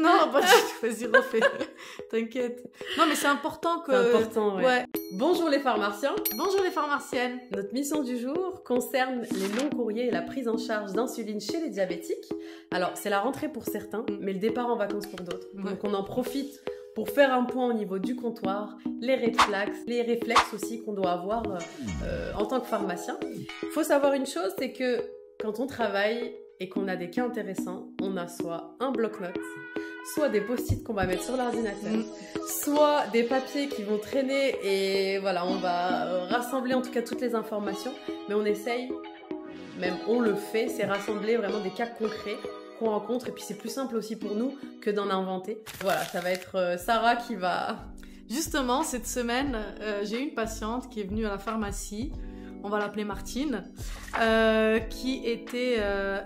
Non, pas du tout. Vas-y, refais. T'inquiète. Non, mais c'est important que... C'est important, ouais. Ouais. Bonjour les pharmaciens. Bonjour les pharmaciennes. Notre mission du jour concerne les longs courriers et la prise en charge d'insuline chez les diabétiques. Alors, c'est la rentrée pour certains, mais le départ en vacances pour d'autres. Ouais. Donc, on en profite pour faire un point au niveau du comptoir, les réflexes aussi qu'on doit avoir en tant que pharmacien. Il faut savoir une chose, c'est que quand on travaille et qu'on a des cas intéressants, on a soit un bloc-notes, soit des post-it qu'on va mettre sur l'ordinateur, soit des papiers qui vont traîner et voilà, on va rassembler en tout cas toutes les informations, mais on essaye, même on le fait, c'est rassembler vraiment des cas concrets qu'on rencontre et puis c'est plus simple aussi pour nous que d'en inventer. Voilà, ça va être Sarah qui va... Justement, cette semaine, j'ai une patiente qui est venue à la pharmacie, on va l'appeler Martine, qui était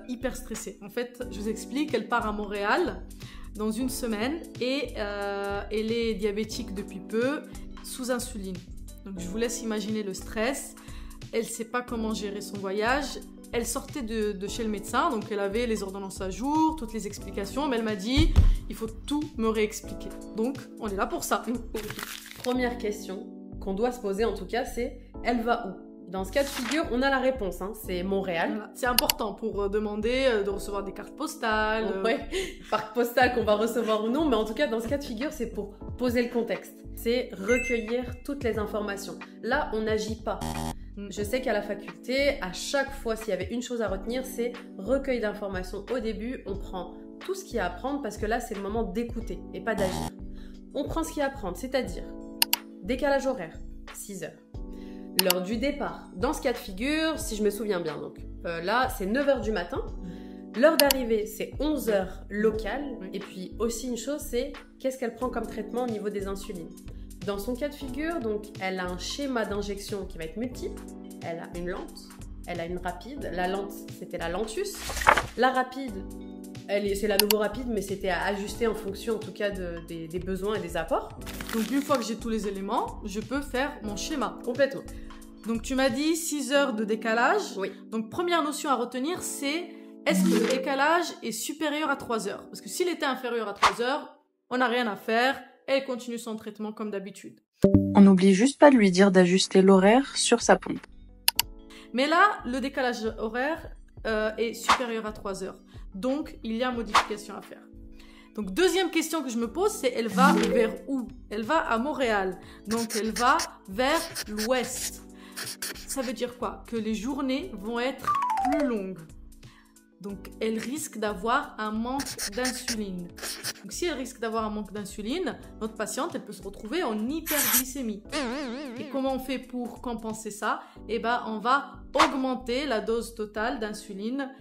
hyper stressée. En fait, je vous explique, elle part à Montréal dans une semaine et elle est diabétique depuis peu, sous insuline. Donc je vous laisse imaginer le stress. Elle ne sait pas comment gérer son voyage. Elle sortait de chez le médecin, donc elle avait les ordonnances à jour, toutes les explications, mais elle m'a dit il faut tout me réexpliquer. Donc on est là pour ça. Première question qu'on doit se poser en tout cas, c'est elle va où? Dans ce cas de figure, on a la réponse, hein, c'est Montréal. Voilà. C'est important pour demander de recevoir des cartes postales. Ouais, par postale qu'on va recevoir ou non, mais en tout cas, dans ce cas de figure, c'est pour poser le contexte. C'est recueillir toutes les informations. Là, on n'agit pas. Je sais qu'à la faculté, à chaque fois, s'il y avait une chose à retenir, c'est recueil d'informations. Au début, on prend tout ce qu'il y a à prendre parce que là, c'est le moment d'écouter et pas d'agir. On prend ce qu'il y a à prendre, c'est-à-dire décalage horaire, 6 heures. L'heure du départ. Dans ce cas de figure, si je me souviens bien, donc là, c'est 9h du matin. L'heure d'arrivée, c'est 11h locale. Et puis aussi une chose, c'est qu'est-ce qu'elle prend comme traitement au niveau des insulines. Dans son cas de figure, donc, elle a un schéma d'injection qui va être multiple. Elle a une lente, elle a une rapide. La lente, c'était la Lantus. La rapide, c'est la Novo Rapide, mais c'était à ajuster en fonction, en tout cas, des besoins et des apports. Donc, une fois que j'ai tous les éléments, je peux faire mon schéma. Complètement. Donc, tu m'as dit 6 heures de décalage. Oui. Donc, première notion à retenir, c'est est-ce que le décalage est supérieur à 3 heures? Parce que s'il était inférieur à 3 heures, on n'a rien à faire. Elle continue son traitement comme d'habitude. On n'oublie juste pas de lui dire d'ajuster l'horaire sur sa pompe. Mais là, le décalage horaire est supérieur à 3 heures. Donc, il y a modification à faire. Donc, deuxième question que je me pose, c'est elle va vers où? Elle va à Montréal. Donc, elle va vers l'ouest. Ça veut dire quoi? Que les journées vont être plus longues. Donc, elle risque d'avoir un manque d'insuline. Donc, si elle risque d'avoir un manque d'insuline, notre patiente, elle peut se retrouver en hyperglycémie. Et comment on fait pour compenser ça? Eh ben, on va augmenter la dose totale d'insuline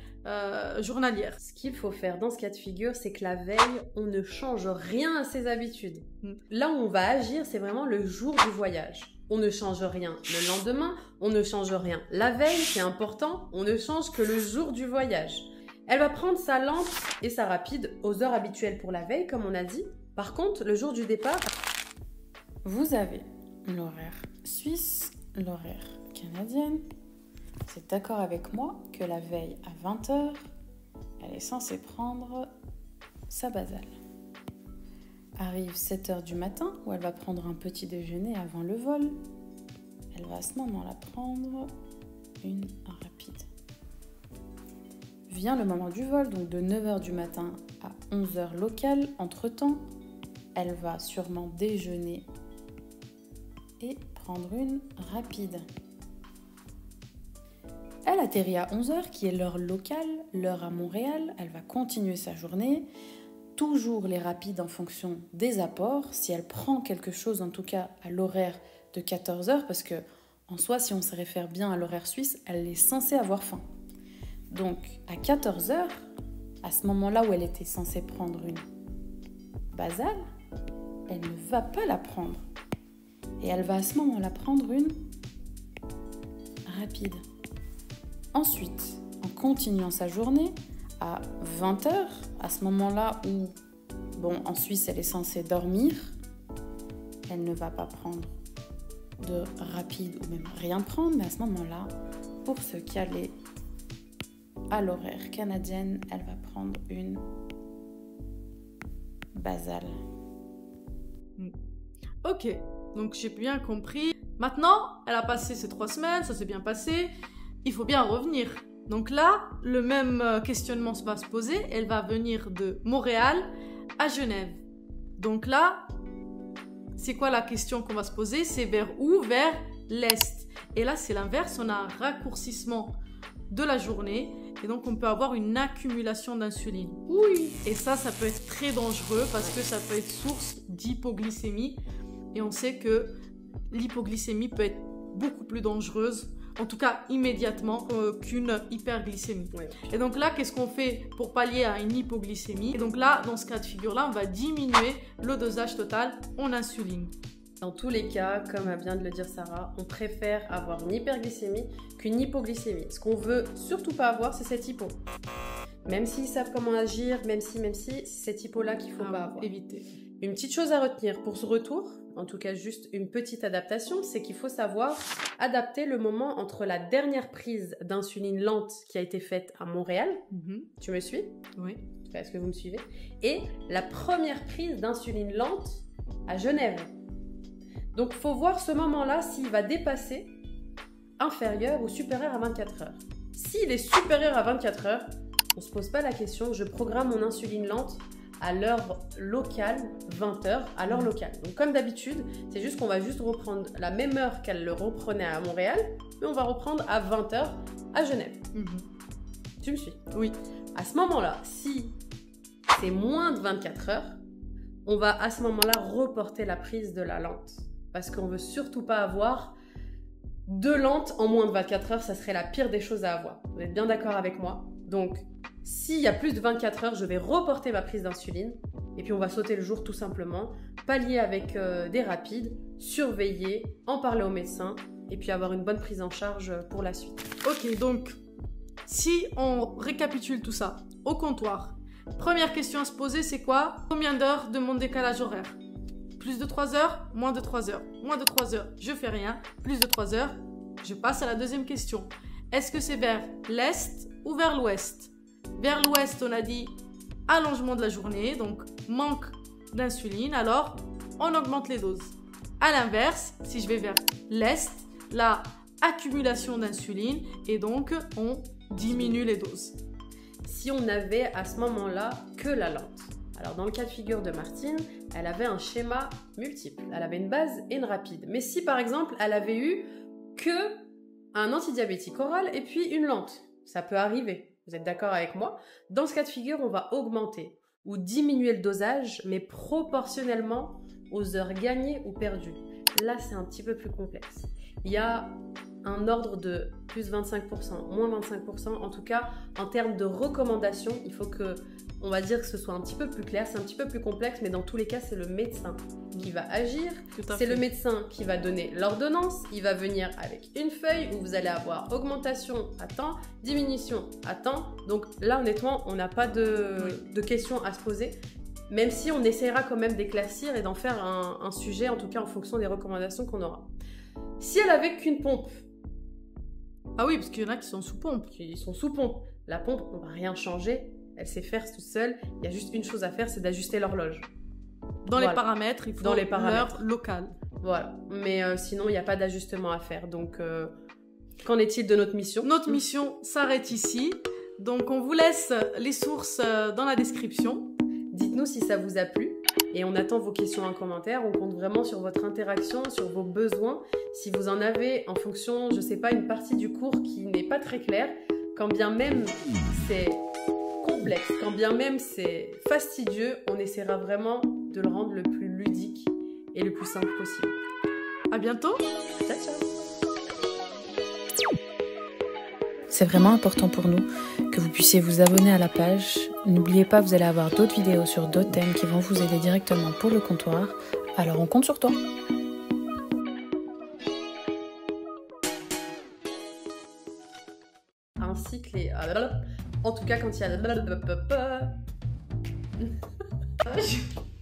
journalière. Ce qu'il faut faire dans ce cas de figure, c'est que la veille, on ne change rien à ses habitudes. Là où on va agir, c'est vraiment le jour du voyage. On ne change rien le lendemain, on ne change rien la veille, c'est important, on ne change que le jour du voyage. Elle va prendre sa lente et sa rapide aux heures habituelles pour la veille, comme on a dit. Par contre, le jour du départ... Vous avez l'horaire suisse, l'horaire canadienne. Vous êtes d'accord avec moi que la veille à 20h, elle est censée prendre sa basale. Arrive 7h du matin où elle va prendre un petit déjeuner avant le vol. Elle va à ce moment-là prendre une rapide. Vient le moment du vol, donc de 9h du matin à 11h locale. Entre-temps, elle va sûrement déjeuner et prendre une rapide. Elle atterrit à 11h, qui est l'heure locale, l'heure à Montréal. Elle va continuer sa journée. Toujours les rapides en fonction des apports. Si elle prend quelque chose, en tout cas à l'horaire de 14h, parce que en soi, si on se réfère bien à l'horaire suisse, elle est censée avoir faim. Donc, à 14h, à ce moment-là où elle était censée prendre une basale, elle ne va pas la prendre. Et elle va à ce moment-là prendre une rapide. Ensuite, en continuant sa journée, à 20h, à ce moment-là où, en Suisse, elle est censée dormir, elle ne va pas prendre de rapide ou même rien prendre, mais à ce moment-là, pour se caler à l'horaire canadienne, elle va prendre une basale. Ok, donc j'ai bien compris. Maintenant, elle a passé ces 3 semaines, ça s'est bien passé. Il faut bien revenir. Donc là, le même questionnement va se poser. Elle va venir de Montréal à Genève. Donc là, c'est quoi la question qu'on va se poser? C'est vers où? Vers l'est. Et là, c'est l'inverse. On a un raccourcissement de la journée. Et donc, on peut avoir une accumulation d'insuline. Oui. Et ça peut être très dangereux parce que ça peut être source d'hypoglycémie. Et on sait que l'hypoglycémie peut être beaucoup plus dangereuse, en tout cas immédiatement, qu'une hyperglycémie. Ouais. Et donc là, qu'est-ce qu'on fait pour pallier à une hypoglycémie? Et donc là, dans ce cas de figure-là, on va diminuer le dosage total en insuline. Dans tous les cas, comme vient de le dire Sarah, on préfère avoir une hyperglycémie qu'une hypoglycémie. Ce qu'on veut surtout pas avoir, c'est cette hypo. Même s'ils savent comment agir, même si, c'est cette hypo-là qu'il faut pas avoir. Éviter. Une petite chose à retenir pour ce retour, en tout cas juste une petite adaptation, c'est qu'il faut savoir adapter le moment entre la dernière prise d'insuline lente qui a été faite à Montréal, tu me suis? Oui. Est-ce que vous me suivez? Et la première prise d'insuline lente à Genève. Donc il faut voir ce moment-là s'il va dépasser inférieur ou supérieur à 24 heures. S'il est supérieur à 24 heures, on ne se pose pas la question, je programme mon insuline lente à l'heure locale, 20h, à l'heure locale. Donc comme d'habitude, c'est juste qu'on va juste reprendre la même heure qu'elle le reprenait à Montréal, mais on va reprendre à 20h à Genève. Tu me suis? Oui. À ce moment-là, si c'est moins de 24 heures, on va à ce moment-là reporter la prise de la lente. Parce qu'on ne veut surtout pas avoir 2 lentes en moins de 24 heures, ça serait la pire des choses à avoir. Vous êtes bien d'accord avec moi? Donc, s'il y a plus de 24 heures, je vais reporter ma prise d'insuline et puis on va sauter le jour tout simplement, pallier avec des rapides, surveiller, en parler au médecin et puis avoir une bonne prise en charge pour la suite. Ok, donc, si on récapitule tout ça au comptoir, première question à se poser, c'est quoi? Combien d'heures de mon décalage horaire? Plus de 3 heures, moins de 3 heures. Moins de 3 heures, je fais rien. Plus de 3 heures, je passe à la deuxième question. Est-ce que c'est vers l'est ou vers l'ouest? Vers l'ouest, on a dit allongement de la journée, donc manque d'insuline, alors on augmente les doses. À l'inverse, si je vais vers l'est, la accumulation d'insuline et donc on diminue les doses. Si on n'avait à ce moment-là que la lente. Alors dans le cas de figure de Martine, elle avait un schéma multiple. Elle avait une base et une rapide. Mais si par exemple, elle avait eu que un antidiabétique oral et puis une lente, ça peut arriver. Vous êtes d'accord avec moi? Dans ce cas de figure, on va augmenter ou diminuer le dosage, mais proportionnellement aux heures gagnées ou perdues. Là, c'est un petit peu plus complexe. Il y a un ordre de plus 25%, moins 25%. En tout cas, en termes de recommandations, il faut que, on va dire que ce soit un petit peu plus clair. C'est un petit peu plus complexe, mais dans tous les cas, c'est le médecin qui va agir. C'est le médecin qui va donner l'ordonnance. Il va venir avec une feuille où vous allez avoir augmentation à temps, diminution à temps. Donc là, honnêtement, on n'a pas de questions à se poser. Même si on essaiera quand même d'éclaircir et d'en faire un sujet, en tout cas en fonction des recommandations qu'on aura. Si elle avait qu'une pompe, ah oui, parce qu'il y en a qui sont sous pompe. Qui sont sous pompe. La pompe, on va rien changer. Elle sait faire toute seule. Il y a juste une chose à faire, c'est d'ajuster l'horloge. Dans les paramètres, il faut l'heure locale. Voilà. Mais sinon, il n'y a pas d'ajustement à faire. Donc, qu'en est-il de notre mission? Notre mission s'arrête ici. Donc, on vous laisse les sources dans la description. Dites-nous si ça vous a plu. Et on attend vos questions en commentaire. On compte vraiment sur votre interaction, sur vos besoins. Si vous en avez en fonction, je ne sais pas, une partie du cours qui n'est pas très claire, quand bien même c'est complexe, quand bien même c'est fastidieux, on essaiera vraiment de le rendre le plus ludique et le plus simple possible. À bientôt. Ciao, ciao. C'est vraiment important pour nous que vous puissiez vous abonner à la page. N'oubliez pas, vous allez avoir d'autres vidéos sur d'autres thèmes qui vont vous aider directement pour le comptoir. Alors on compte sur toi. Un cycle et... En tout cas, quand il y a...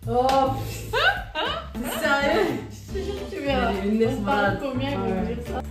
Oh. Sérieux? Tu verras. On parle combien ils vont dire ça?